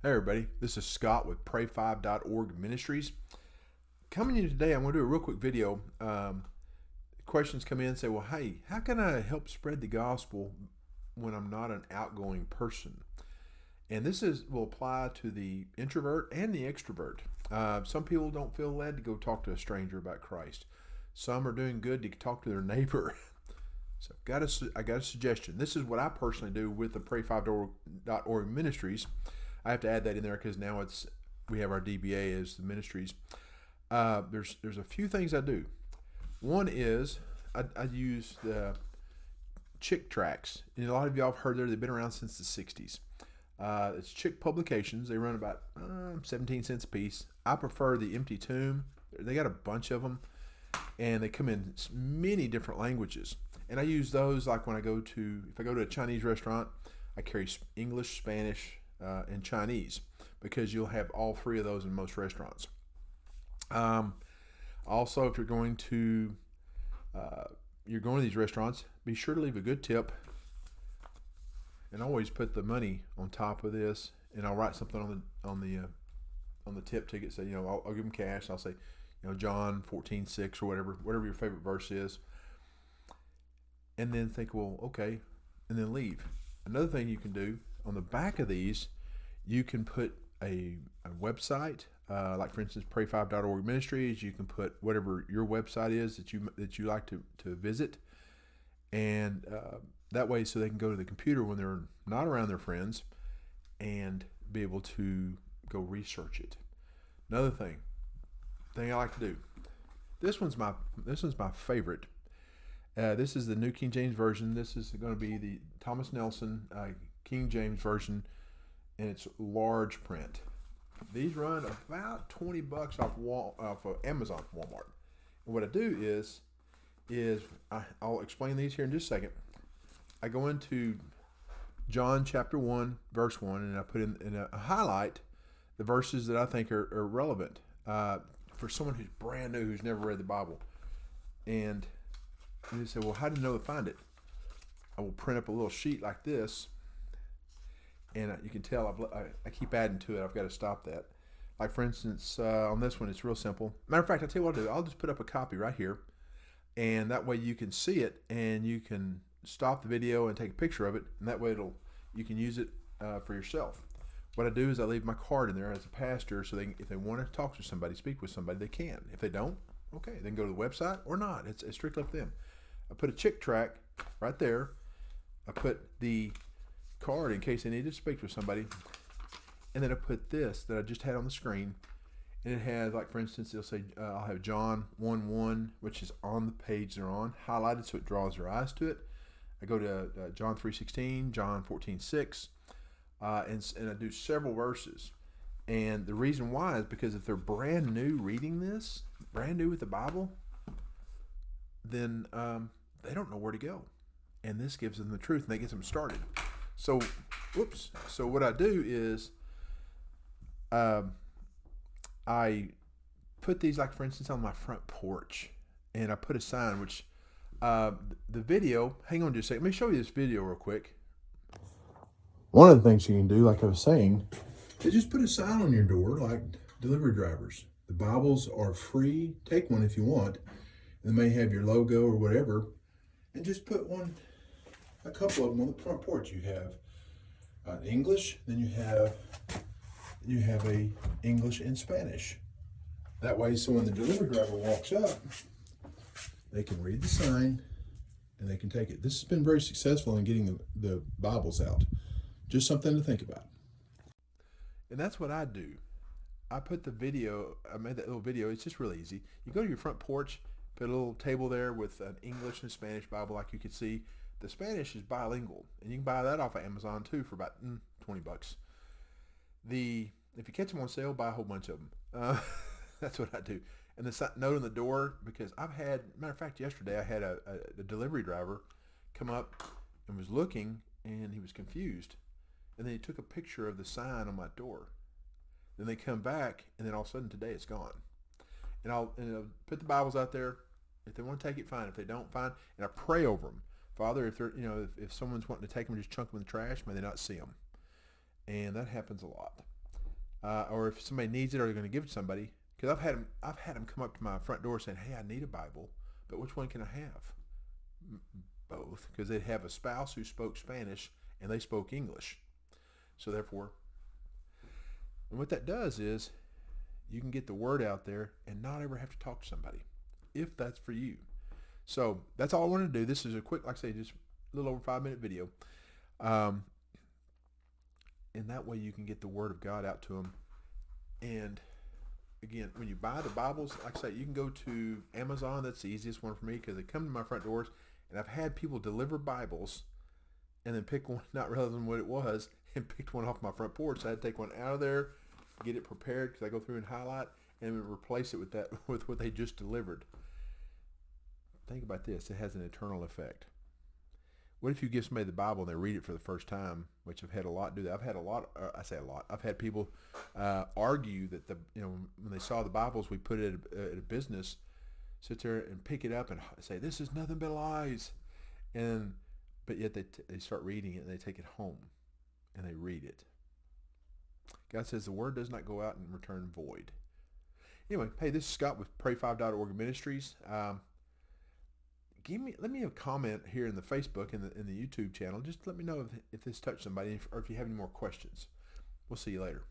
Hey everybody, this is Scott with Pray5.org Ministries. Coming to you today, I'm going to do a real quick video. Questions come in and say, well, hey, how can I help spread the gospel when I'm not an outgoing person? And will apply to the introvert and the extrovert. Some people don't feel led to go talk to a stranger about Christ. Some are doing good to talk to their neighbor. So I got a suggestion. This is what I personally do with the Pray5.org Ministries. I have to add that in there because now we have our DBA as the ministries. There's a few things I do. One is I use the Chick tracts. And a lot of y'all have heard they've been around since the 60s. It's Chick Publications. They run about 17 cents a piece. I prefer the Empty Tomb. They got a bunch of them, and they come in many different languages. And I use those like if I go to a Chinese restaurant, I carry English, Spanish, and Chinese, because you'll have all three of those in most restaurants. Also, if you're going to these restaurants, be sure to leave a good tip, and always put the money on top of this. And I'll write something on the tip ticket. Say, I'll give them cash. I'll say, John 14:6 or whatever your favorite verse is, and then think, well, okay, and then leave. Another thing you can do on the back of these, you can put a website, like for instance, Pray5.org Ministries. You can put whatever your website is that you like to visit, and that way, so they can go to the computer when they're not around their friends and be able to go research it. Another thing I like to do. This one's my favorite. This is the New King James Version. This is going to be the Thomas Nelson King James Version, and it's large print. These run about $20 off of Amazon, Walmart. And what I do is I'll explain these here in just a second. I go into John chapter 1, verse 1, and I put in a highlight the verses that I think are relevant for someone who's brand new, who's never read the Bible. And you say, well, how do you know to find it? I will print up a little sheet like this, and you can tell I keep adding to it. I've got to stop that. Like for instance, on this one, it's real simple. Matter of fact, I'll tell you what I'll do. I'll just put up a copy right here, and that way you can see it, and you can stop the video and take a picture of it, and that way you can use it for yourself. What I do is I leave my card in there as a pastor, so if they want to talk to somebody, speak with somebody, they can. If they don't, okay, they can go to the website or not. It's strictly up to them. I put a Chick tract right there. I put the card in case they need to speak with somebody, and then I put this that I just had on the screen, and it has, like for instance, it'll say I'll have John 1:1, which is on the page they're on, highlighted so it draws their eyes to it. I go to John 3:16, John 14:6, and I do several verses. And the reason why is because if they're brand new reading this, brand new with the Bible, then they don't know where to go. And this gives them the truth, and that gets them started. So what I do is I put these, like for instance, on my front porch, and I put a sign, which the video, hang on just a second. Let me show you this video real quick. One of the things you can do, like I was saying, is just put a sign on your door, like delivery drivers. The Bibles are free. Take one if you want. They may have your logo or whatever, and just put a couple of them on the front porch. You have English, then you have a English and Spanish. That way, so when the delivery driver walks up, they can read the sign and they can take it. This has been very successful in getting the Bibles out. Just something to think about. And that's what I do. I made that little video. It's just really easy. You go to your front porch, put a little table there with an English and Spanish Bible, like you can see. The Spanish is bilingual, and you can buy that off of Amazon too for about $20. If you catch them on sale, buy a whole bunch of them. That's what I do. And the note on the door, because matter of fact, yesterday I had a delivery driver come up and was looking, and he was confused. And then he took a picture of the sign on my door. Then they come back, and then all of a sudden today it's gone. And I'll put the Bibles out there. If they want to take it, fine. If they don't, fine. And I pray over them. Father, if someone's wanting to take them, just chunk them in the trash. May they not see them. And that happens a lot. or if somebody needs it or they're going to give it to somebody. Because I've had them come up to my front door saying, "Hey, I need a Bible, but which one can I have?" Both, because they'd have a spouse who spoke Spanish and they spoke English. So therefore, and what that does is you can get the word out there and not ever have to talk to somebody, if that's for you. So that's all I wanted to do. This is a quick, like I say, just a little over 5-minute video. And that way you can get the word of God out to them. And again, when you buy the Bibles, like I say, you can go to Amazon. That's the easiest one for me because they come to my front doors, and I've had people deliver Bibles and then pick one, not realizing what it was, and picked one off my front porch. So I had to take one out of there, get it prepared because I go through and highlight and replace it with that with what they just delivered. Think about this. It has an eternal effect. What if you give somebody the Bible and they read it for the first time, which I've had a lot do that. I've had a lot, I say a lot, I've had people argue that when they saw the Bibles we put it at a business, sit there and pick it up and say, "This is nothing but lies." But yet they start reading it and they take it home and they read it. God says the word does not go out and return void. Anyway, hey, this is Scott with Pray5.org Ministries. Let me have a comment here in the Facebook and in the YouTube channel. Just let me know if this touched somebody or if you have any more questions. We'll see you later.